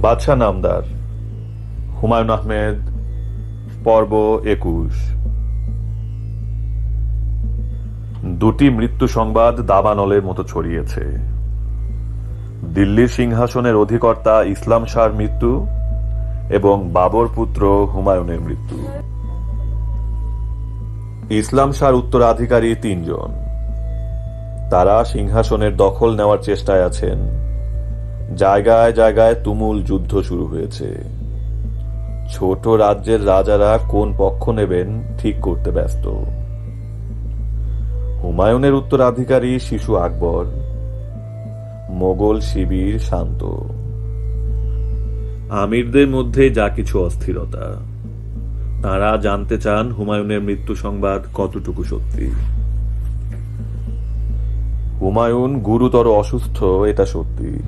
বাদশাহ নামদার, হুমায়ুন আহমেদ, পর্ব ২১। দুটি মৃত্যু সংবাদ দাবানলের মতো ছড়িয়েছে। দিল্লির সিংহাসনের অধিকর্তা ইসলাম শাহর মৃত্যু এবং বাবর পুত্র হুমায়ুনের মৃত্যু। ইসলাম শাহর উত্তরাধিকারী ৩ জন। তারা সিংহাসনের দখল নেওয়ার চেষ্টায় আছেন। জায়গায় জায়গায় তুমুল যুদ্ধ শুরু হয়েছে। ছোট রাজ্যের রাজারা কোন পক্ষ নেবেন ঠিক করতে ব্যস্ত। হুমায়ুনের উত্তরাধিকারী শিশু আকবর, মোগল শিবির শান্ত। আমিরদের মধ্যে যা কিছু অস্থিরতা। তারা জানতে চান হুমায়ুনের মৃত্যু সংবাদ কতটুকু সত্যি। হুমায়ুন গুরুতর অসুস্থ, এটা সত্যি।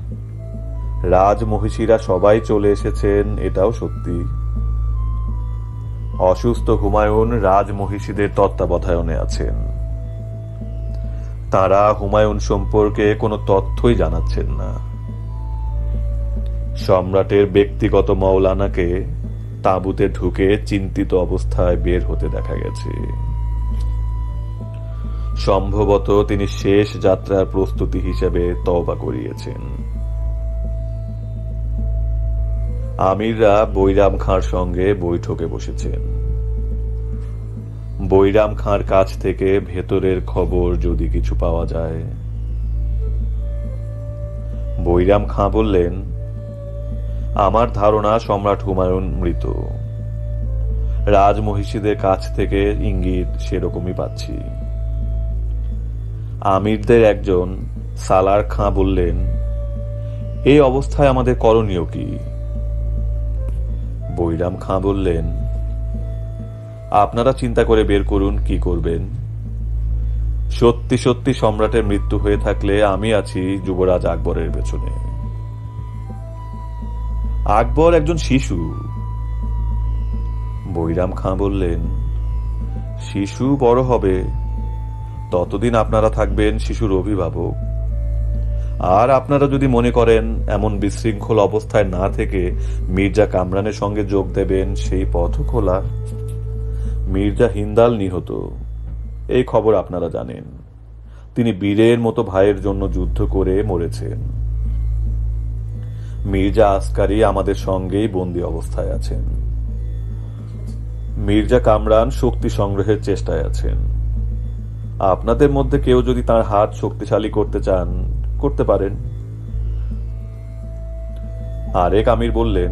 রাজমহিষীরা সবাই চলে এসেছেন, এটাও সত্যি। অসুস্থ হুমায়ুন রাজমহিষীদের তত্ত্বাবধানে আছেন। তারা হুমায়ুন সম্পর্কে কোনো তথ্যই জানাচ্ছেন না। সম্রাটের ব্যক্তিগত মওলানাকে তাঁবুতে ঢুকে চিন্তিত অবস্থায় বের হতে দেখা গেছে। সম্ভবত তিনি শেষ যাত্রার প্রস্তুতি হিসেবে তওবা করিয়েছেন। আমিররা বৈরাম খাঁর সঙ্গে বৈঠকে বসেছেন। বৈরাম খাঁর কাছ থেকে ভেতরের খবর যদি কিছু পাওয়া যায়। বৈরাম খাঁ বললেন, আমার ধারণা সম্রাট হুমায়ুন মৃত। রাজমহিষীদের কাছ থেকে ইঙ্গিত সেরকমই পাচ্ছি। আমিরদের একজন সালার খাঁ বললেন, এই অবস্থায় আমাদের করণীয় কি? বৈরাম খাঁ বললেন, আপনারা চিন্তা করে বের করুন কি করবেন। সত্যি সত্যি সম্রাটের মৃত্যু হয়ে থাকলে আমি আছি যুবরাজ আকবরের পেছনে। আকবর একজন শিশু। বৈরাম খাঁ বললেন, শিশু বড় হবে, ততদিন আপনারা থাকবেন শিশুর অভিভাবক। আর আপনারা যদি মনে করেন এমন বিশৃঙ্খল অবস্থায় না থেকে মির্জা কামরানের সঙ্গে যোগ দেবেন, সেই পথও খোলা। মির্জা হিন্দাল নিহত, এই খবর আপনারা জানেন। তিনি বীরের মতো ভাইয়ের জন্য যুদ্ধ করে মরেছেন। মির্জা আসকারি আমাদের সঙ্গেই বন্দী অবস্থায় আছেন। মির্জা কামরান শক্তি সংগ্রহের চেষ্টায় আছেন। আপনাদের মধ্যে কেউ যদি তার হাত শক্তিশালী করতে চান, করতে পারেন। আরেক আমির বললেন,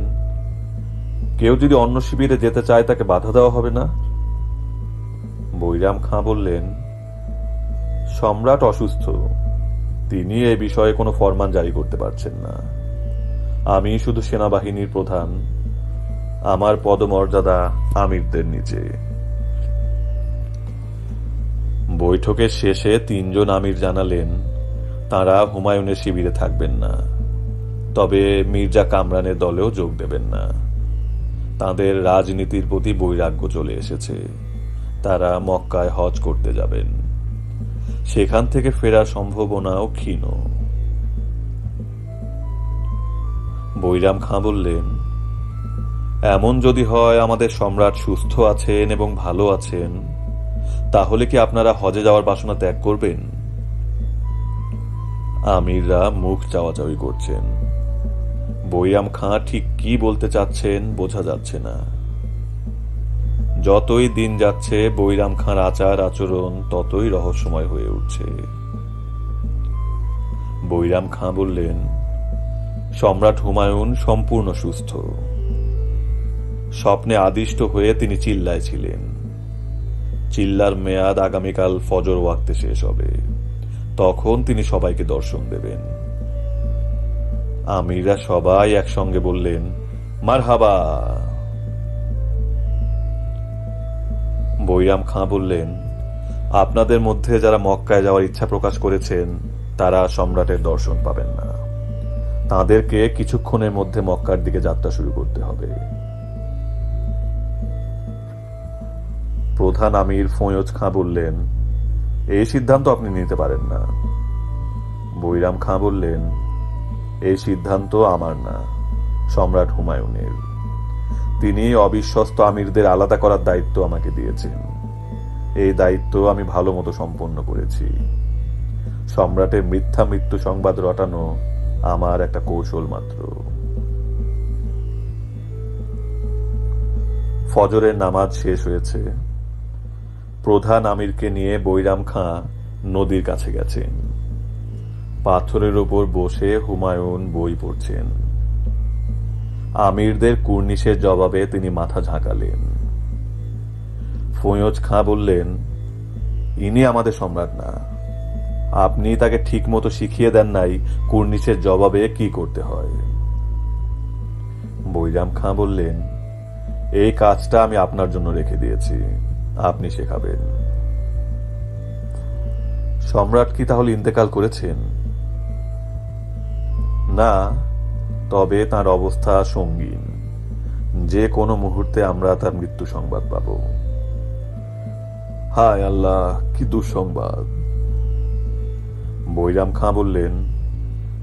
কেউ যদি অন্য শিবিরে যেতে চায় তাকে বাধা দেওয়া হবে না। বৈরাম খাঁ বললেন, সম্রাট অসুস্থ, তিনি এ বিষয়ে কোনো ফরমান জারি করতে পারছেন না। আমি শুধু সেনাবাহিনীর প্রধান, আমার পদমর্যাদা আমিরদের নিচে। বৈঠকের শেষে ৩ জন আমির জানালেন তারা হুমায়ুনের শিবিরে থাকবেন না, তবে মির্জা কামরানের দলেও যোগ দেবেন না। তাদের রাজনীতির প্রতি বৈরাগ্য চলে এসেছে। তারা মক্কায় হজ করতে যাবেন। সেখান থেকে ফেরার সম্ভাবনাও ক্ষীণ। বৈরাম খাঁ বললেন, এমন যদি হয় আমাদের সম্রাট সুস্থ আছেন এবং ভালো আছেন, তাহলে কি আপনারা হজে যাওয়ার বাসনা ত্যাগ করবেন? আমিররা মুখ চাওয়াচাওয়ি করছেন। বৈরাম খাঁ ঠিক কি বলতে চাচ্ছেন বোঝা যাচ্ছে না। যতই দিন যাচ্ছে বৈরাম খাঁর আচার আচরণ ততই রহস্যময় হয়ে উঠছে। বৈরাম খাঁ বললেন, সম্রাট হুমায়ুন সম্পূর্ণ সুস্থ। স্বপ্নে আদিষ্ট হয়ে তিনি চিল্লায় ছিলেন। চিল্লার মেয়াদ আগামীকাল ফজর ওয়াক্তে শেষ হবে। তখন তিনি সবাইকে দর্শন দেবেন। আমিররা সবাই একসঙ্গে বললেন, মারহাবা। বৈরাম খাঁ বললেন, আপনাদের মধ্যে যারা মক্কায় যাওয়ার ইচ্ছা প্রকাশ করেছেন তারা সম্রাটের দর্শন পাবেন না। তাদেরকে কিছুক্ষণের মধ্যে মক্কার দিকে যাত্রা শুরু করতে হবে। প্রধান আমির ফৈয়জ খাঁ বললেন, এই সিদ্ধান্ত আপনি নিতে পারেন না। বৈরাম খাঁ বললেন, এই সিদ্ধান্ত আমার না, সম্রাট হুমায়ুনের। তিনি অবিশ্বস্ত আমিরদের আলাদা করার দায়িত্ব আমাকে দিয়েছেন। এই দায়িত্ব আমি ভালো মতো সম্পন্ন করেছি। সম্রাটের মিথ্যা মৃত্যু সংবাদ রটানো আমার একটা কৌশল মাত্র। ফজরের নামাজ শেষ হয়েছে। প্রধান আমিরকে নিয়ে বৈরাম খাঁ নদীর কাছে গেছেন। পাথরের ওপর বসে হুমায়ুন বই পড়ছেন। আমিরদের কুর্নিশের জবাবে তিনি মাথা ঝাঁকালেন। ফৈয়জ খাঁ বললেন, ইনি আমাদের সম্রাট না। আপনি তাকে ঠিক মতো শিখিয়ে দেন নাই কুর্নিশের জবাবে কি করতে হয়। বৈরাম খাঁ বললেন, এই কাজটা আমি আপনার জন্য রেখে দিয়েছি, আপনি শেখাবেন। সম্রাট কি তাহলে ইন্তেকাল করেছেন? না, তবে তার অবস্থা সঙ্গীন। যে কোনো মুহূর্তে আমরা তার মৃত্যু সংবাদ পাব। হায় আল্লাহ, কি দুঃসংবাদ। বৈরাম খাঁ বললেন,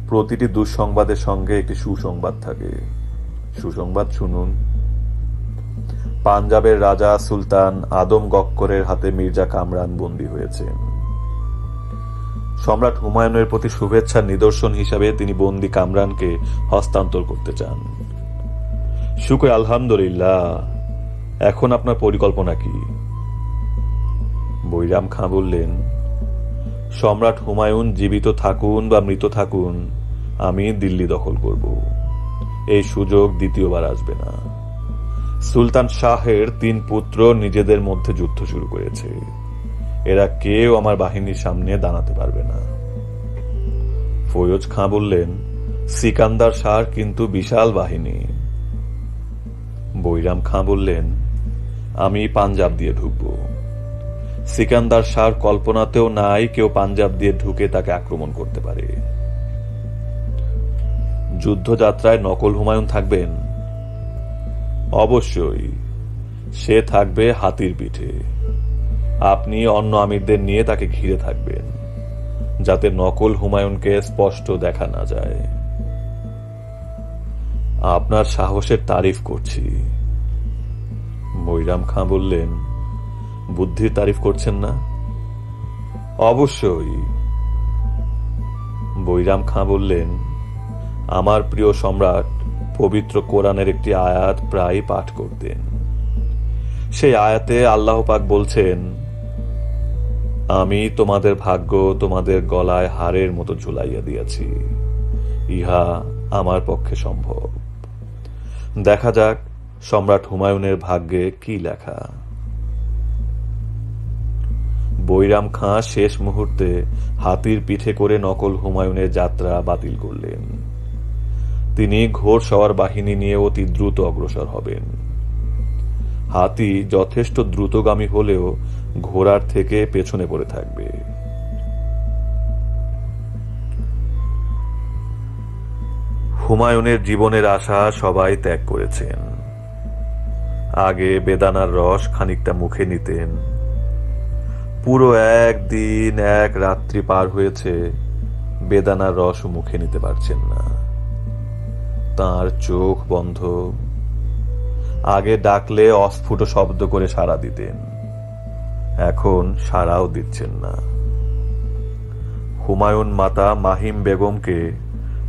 প্রতিটি দুঃসংবাদের সঙ্গে একটি সুসংবাদ থাকে। সুসংবাদ শুনুন। পাঞ্জাবের রাজা সুলতান আদম গক্করের হাতে মির্জা কামরান বন্দী হয়েছেন। সম্রাট হুমায়ুনের প্রতি শুভেচ্ছার নিদর্শন হিসাবে তিনি বন্দী কামরানকে হস্তান্তর করতে চান। শুকর আলহামদুলিল্লাহ। এখন আপনার পরিকল্পনা কি? বৈরাম খাঁ বললেন, সম্রাট হুমায়ুন জীবিত থাকুন বা মৃত থাকুন, আমি দিল্লি দখল করব। এই সুযোগ দ্বিতীয়বার আসবে না। সুলতান শাহের 3 পুত্র নিজেদের মধ্যে যুদ্ধ শুরু করেছে। এরা কেউ আমার বাহিনীর সামনে দাঁড়াতে পারবে না। ফৈয়জ খাঁ বললেন, সিকান্দার শাহর কিন্তু বিশাল বাহিনী। বৈরাম খাঁ বললেন, আমি পাঞ্জাব দিয়ে ঢুকব। সিকান্দার শাহর কল্পনাতেও নাই কেউ পাঞ্জাব দিয়ে ঢুকে তাকে আক্রমণ করতে পারে। যুদ্ধযাত্রায় নকল হুমায়ুন থাকবেন? অবশ্যই। সে থাকবে হাতির পিঠে। আপনি অন্য আমিরদের নিয়ে তাকে ঘিরে থাকবেন, যাতে নকল হুমায়ুনকে স্পষ্ট দেখা না যায়। আপনার সাহসের তারিফ করছি। বৈরাম খাঁ বললেন, বুদ্ধির তারিফ করছেন না? অবশ্যই। বৈরাম খাঁ বললেন, আমার প্রিয় সম্রাট পবিত্র কোরআনের একটি আয়াত প্রায় পাঠ করতেন। সেই আয়াতে আল্লাহ পাক বলছেন, আমি তোমাদের ভাগ্য তোমাদের গলায় হাড়ের মতো ঝুলাইয়া দিয়াছি। ইহা আমার পক্ষে সম্ভব। দেখা যাক সম্রাট হুমায়ুনের ভাগ্যে কি লেখা। বৈরাম খাঁ শেষ মুহূর্তে হাতির পিঠে করে নকল হুমায়ুনের যাত্রা বাতিল করলেন। তিনি ঘোড় সওয়ার বাহিনী নিয়ে অতি দ্রুত অগ্রসর হবেন। হাতি যথেষ্ট দ্রুতগামী হলেও ঘোড়ার থেকে পেছনে পড়ে থাকবে। হুমায়ুনের জীবনের আশা সবাই ত্যাগ করেছেন। আগে বেদানার রস খানিকটা মুখে নিতেন। পুরো 1 দিন 1 রাত্রি পার হয়েছে, বেদানার রস মুখে নিতে পারছেন না। তার চোখ বন্ধ। আগে ডাকলে অস্ফুট শব্দ করে সাড়া দিতেন, এখন সাড়াও দিচ্ছেন না। হুমায়ুন মাতা মাহিম বেগমকে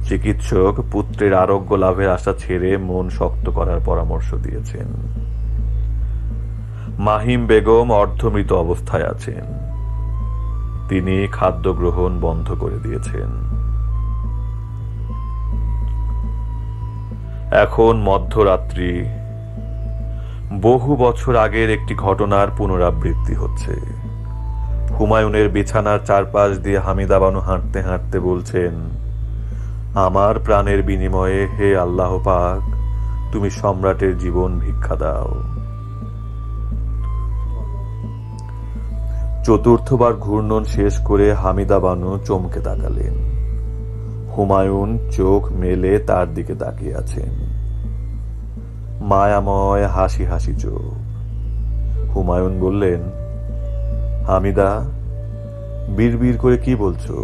চিকিৎসক পুত্রের আরোগ্য লাভের আশা ছেড়ে মন শক্ত করার পরামর্শ দিয়েছেন। মাহিম বেগম অর্ধমৃত অবস্থায় আছেন। তিনি খাদ্য গ্রহণ বন্ধ করে দিয়েছেন। এখন মধ্যরাত্রি। বহু বছর আগের একটি ঘটনার পুনরাবৃত্তি হচ্ছে। হুমায়ুনের বিছানার চারপাশ দিয়ে হামিদা বানু হাঁটতে হাঁটতে বলছেন, আমার প্রাণের বিনিময়ে হে আল্লাহ পাক, তুমি সম্রাটের জীবন ভিক্ষা দাও। চতুর্থবার ঘূর্ণন শেষ করে হামিদা বানু চমকে তাকালেন। হুমায়ুন চোখ মেলে তার দিকে তাকিয়ে আছেন, মায়াময় হাসি হাসি চোখ। হুমায়ুন বললেন, হামিদা, বিড়বিড় করে কি বলছো?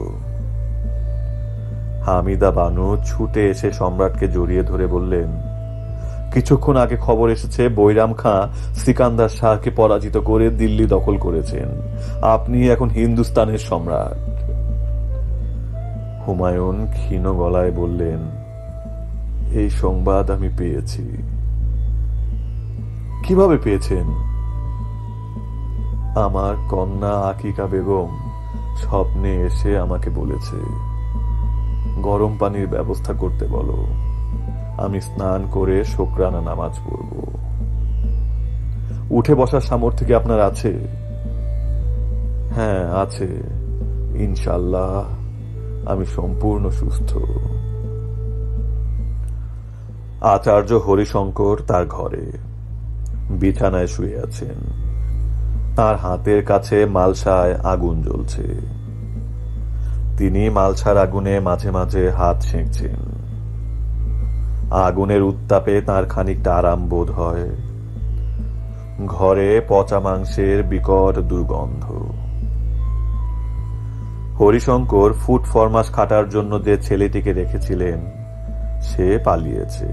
হামিদা বানু ছুটে এসে সম্রাটকে জড়িয়ে ধরে বললেন, কিছুক্ষণ আগে খবর এসেছে বৈরাম খাঁ সিকান্দার শাহকে পরাজিত করে দিল্লি দখল করেছেন। আপনি এখন হিন্দুস্তানের সম্রাট। হুমায়ুন ক্ষীণ গলায় বললেন, এই সংবাদ আমি পেয়েছি। কিভাবে পেয়েছেন? আমার কন্যা আকিকা বেগম স্বপ্নে এসে আমাকে বলেছে, গরম পানির ব্যবস্থা করতে বলো, আমি স্নান করে শুকরানা নামাজ পড়ব। উঠে বসার সামর্থ্য কি আপনার আছে? হ্যাঁ আছে, ইনশাল্লাহ আমি সম্পূর্ণ সুস্থ। আচার্য হরিশঙ্কর তার ঘরে বিছানায় শুয়ে আছেন। তার হাতের কাছে মালসায় আগুন জ্বলছে। তিনি মালসার আগুনে মাঝে মাঝে হাত সেঁকছেন। আগুনের উত্তাপে তার খানিকটা আরাম বোধ হয়। ঘরে পচা মাংসের বিকট দুর্গন্ধ। হরিশঙ্কর ফুট ফরমাস খাটার জন্য যে ছেলেটিকে রেখেছিলেন সে পালিয়েছে।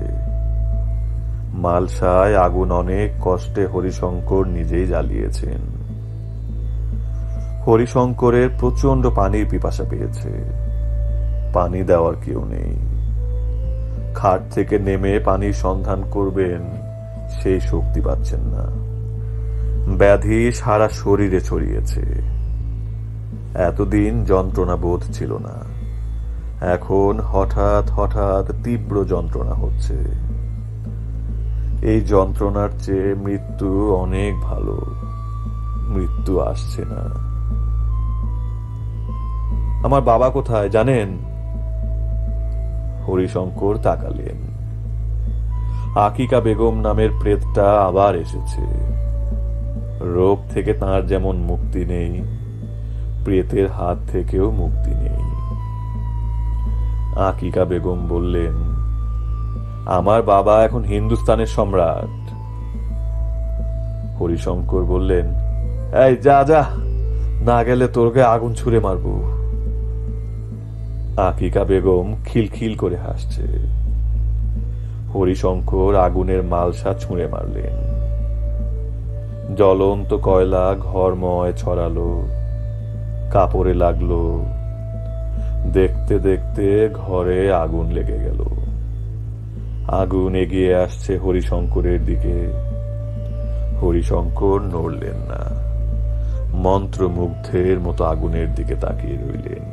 মালসায় আগুন অনেক কষ্টে হরিশঙ্কর নিজেই জ্বালিয়েছেন। হরিশঙ্করের প্রচন্ড পানির পিপাসা পেয়েছে। পানি দেওয়ার কেউ নেই। খাট থেকে নেমে পানির সন্ধান করবেন সেই শক্তি পাচ্ছেন না। ব্যাধি সারা শরীরে ছড়িয়েছে। এতদিন যন্ত্রণা বোধ ছিল না, এখন হঠাৎ হঠাৎ তীব্র যন্ত্রণা হচ্ছে। এই যন্ত্রণার চেয়ে মৃত্যু অনেক ভালো। মৃত্যু আসছে না। আমার বাবা কোথায় জানেন? হরিশঙ্কর তাকালেন। আকিকা বেগম নামের প্রেতটা আবার এসেছে। রোগ থেকে তার যেমন মুক্তি নেই, প্রেতের হাত থেকেও মুক্তি নেই। আকিকা বেগম বললেন, আমার বাবা এখন হিন্দুস্তানের সম্রাট। হরিশঙ্কর বললেন, এই যা যা, না গেলে তোরকে আগুন ছুঁড়ে মারব। আকিকা বেগম খিলখিল করে হাসছে। হরিশঙ্কর আগুনের মালসা ছুঁড়ে মারলেন। জ্বলন্ত কয়লা ঘরময় ছড়ালো, কাপড়ে লাগলো। দেখতে দেখতে ঘরে আগুন লেগে গেল। আগুন এগিয়ে আসছে হরিশঙ্করের দিকে। হরিশঙ্কর নড়লেন না, মন্ত্রমুগ্ধের মতো আগুনের দিকে তাকিয়ে রইলেন।